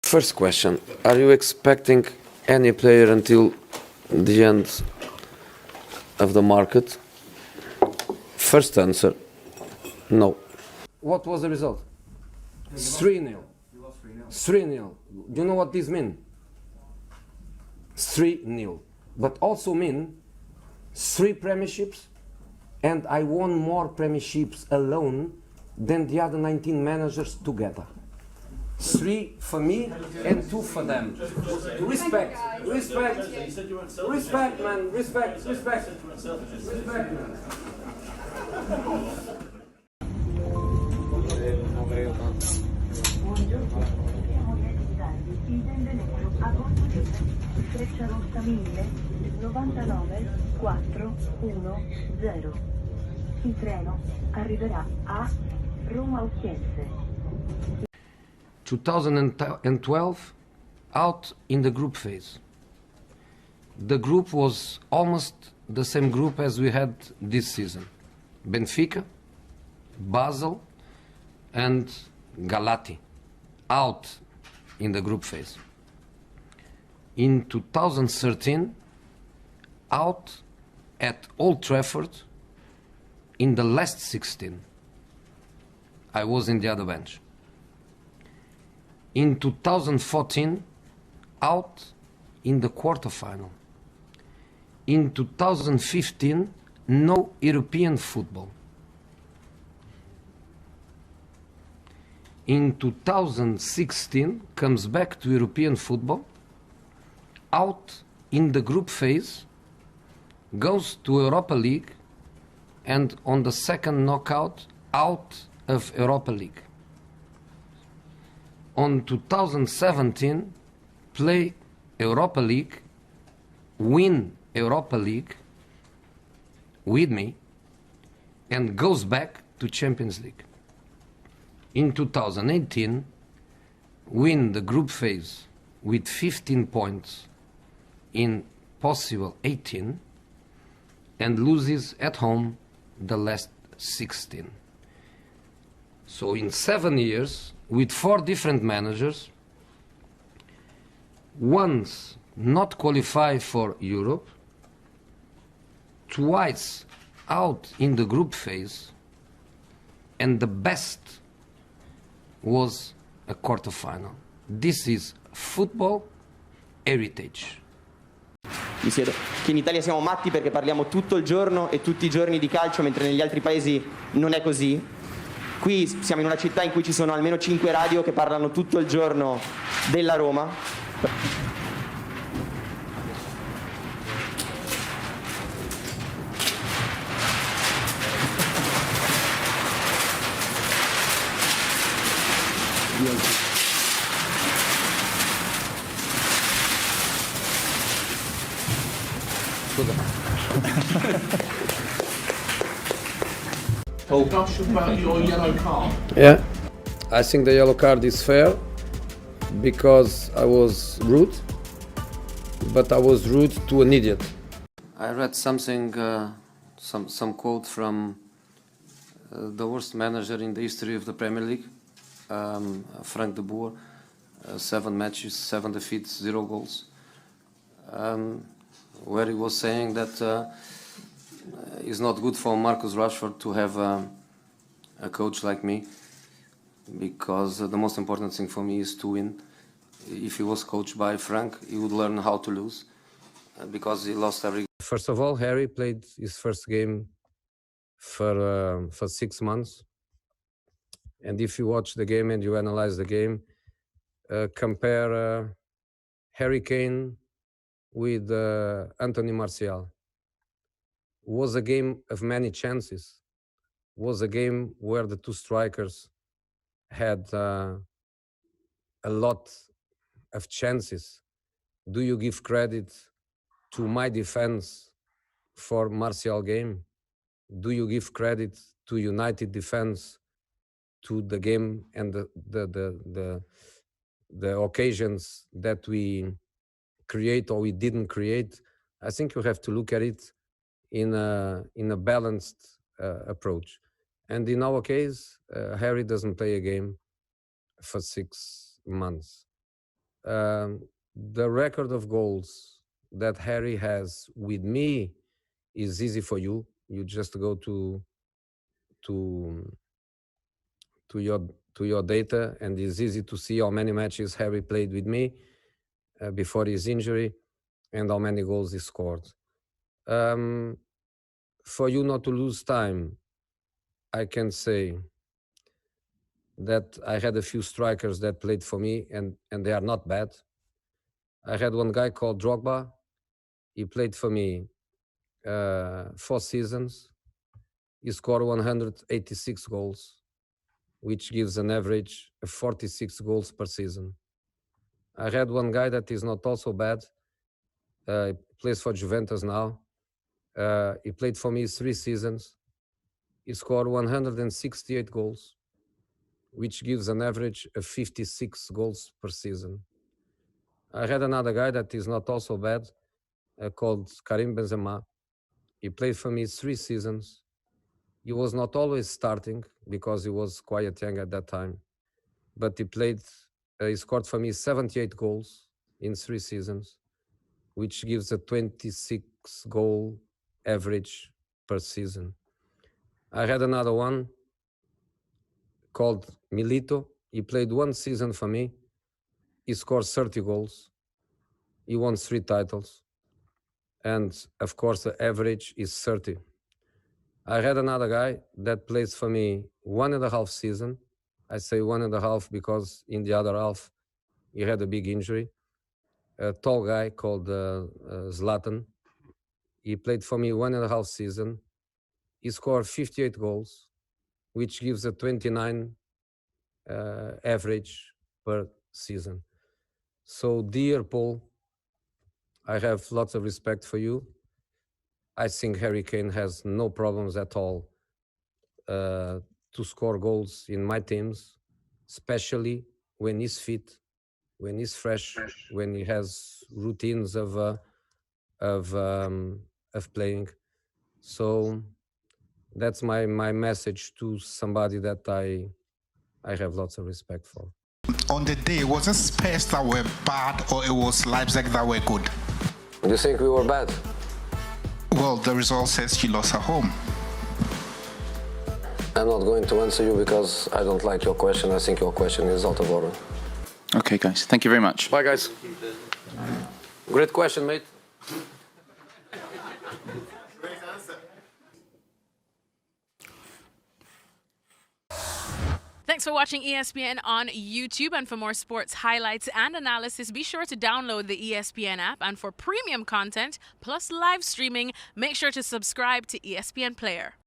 First question, are you expecting any player until the end of the market? First answer, no. What was the result? 3-0. 3-0. Do you know what this means? 3-0. But also mean 3 premierships, and I won more premierships alone than the other 19 managers together. 3 for me and 2 for them. Respect, respect, respect, man, respect, respect, respect, man. Il benvenuto a bordo della Freccia Rossa 1000 99 410. Il treno arriverà a Roma Ostiense. 2012, out in the group phase. The group was almost the same group as we had this season. Benfica, Basel, and Galati, out in the group phase. In 2013, out at Old Trafford in the last 16. I was in the other bench. In 2014, out in the quarterfinal. In 2015, no European football. In 2016, comes back to European football, out in the group phase, goes to Europa League, and on the second knockout, out of Europa League. On 2017, play Europa League, win Europa League with me, and goes back to Champions League. In 2018, win the group phase with 15 points in possible 18, and loses at home the last 16. So in 7 years, with 4 different managers, once not qualify for Europe, twice out in the group phase, and the best was a quarterfinal. This is football heritage. Mi siedo. Che in Italia siamo matti perché parliamo tutto il giorno e tutti i giorni di calcio, mentre negli altri paesi non è così. Qui siamo in una città in cui ci sono almeno 5 radio che parlano tutto il giorno della Roma. Oh, gosh, about your yellow card. Yeah, I think the yellow card is fair because I was rude, but I was rude to an idiot. I read something, some quote from the worst manager in the history of the Premier League, Frank de Boer, 7 matches, 7 defeats, 0 goals, where he was saying that it's not good for Marcus Rashford to have a coach like me, because the most important thing for me is to win. If he was coached by Frank, he would learn how to lose, because he lost every. First of all, Harry played his first game for 6 months, and if you watch the game and you analyze the game, compare Harry Kane with Anthony Martial. Was a game of many chances. Was a game where the 2 strikers had a lot of chances. Do you give credit to my defense for Martial game? Do you give credit to United defense to the game and the occasions that we create or we didn't create? I think you have to look at it in a balanced approach. And in our case, Harry doesn't play a game for 6 months. The record of goals that Harry has with me is easy for you. You just go to your data, and it's easy to see how many matches Harry played with me before his injury and how many goals he scored. For you not to lose time, I can say that I had a few strikers that played for me, and they are not bad. I had one guy called Drogba. He played for me 4 seasons. He scored 186 goals, which gives an average of 46 goals per season. I had one guy that is not also bad. He plays for Juventus now. He played for me 3 seasons. He scored 168 goals, which gives an average of 56 goals per season. I had another guy that is not also bad, called Karim Benzema. He played for me 3 seasons. He was not always starting because he was quite young at that time, but he scored for me 78 goals in 3 seasons, which gives a 26 goal average per season. I had another one called Milito. He played 1 season for me. He scored 30 goals. He won 3 titles. And of course, the average is 30. I had another guy that plays for me 1.5 season. I say 1.5 because in the other half, he had a big injury. A tall guy called Zlatan. He played for me 1.5 season. He scored 58 goals, which gives a 29 average per season. So, dear Paul, I have lots of respect for you. I think Harry Kane has no problems at all to score goals in my teams, especially when he's fit, when he's fresh, when he has routines of playing. So that's my message to somebody that I have lots of respect for. On the day, was it Spurs that were bad or it was Leipzig that were good? You think we were bad? Well, the result says you lost at home. I'm not going to answer you because I don't like your question. I think your question is out of order. Okay, guys. Thank you very much. Bye, guys. Great question, mate. Thanks for watching ESPN on YouTube, and for more sports highlights and analysis, be sure to download the ESPN app, and for premium content plus live streaming, make sure to subscribe to ESPN Player.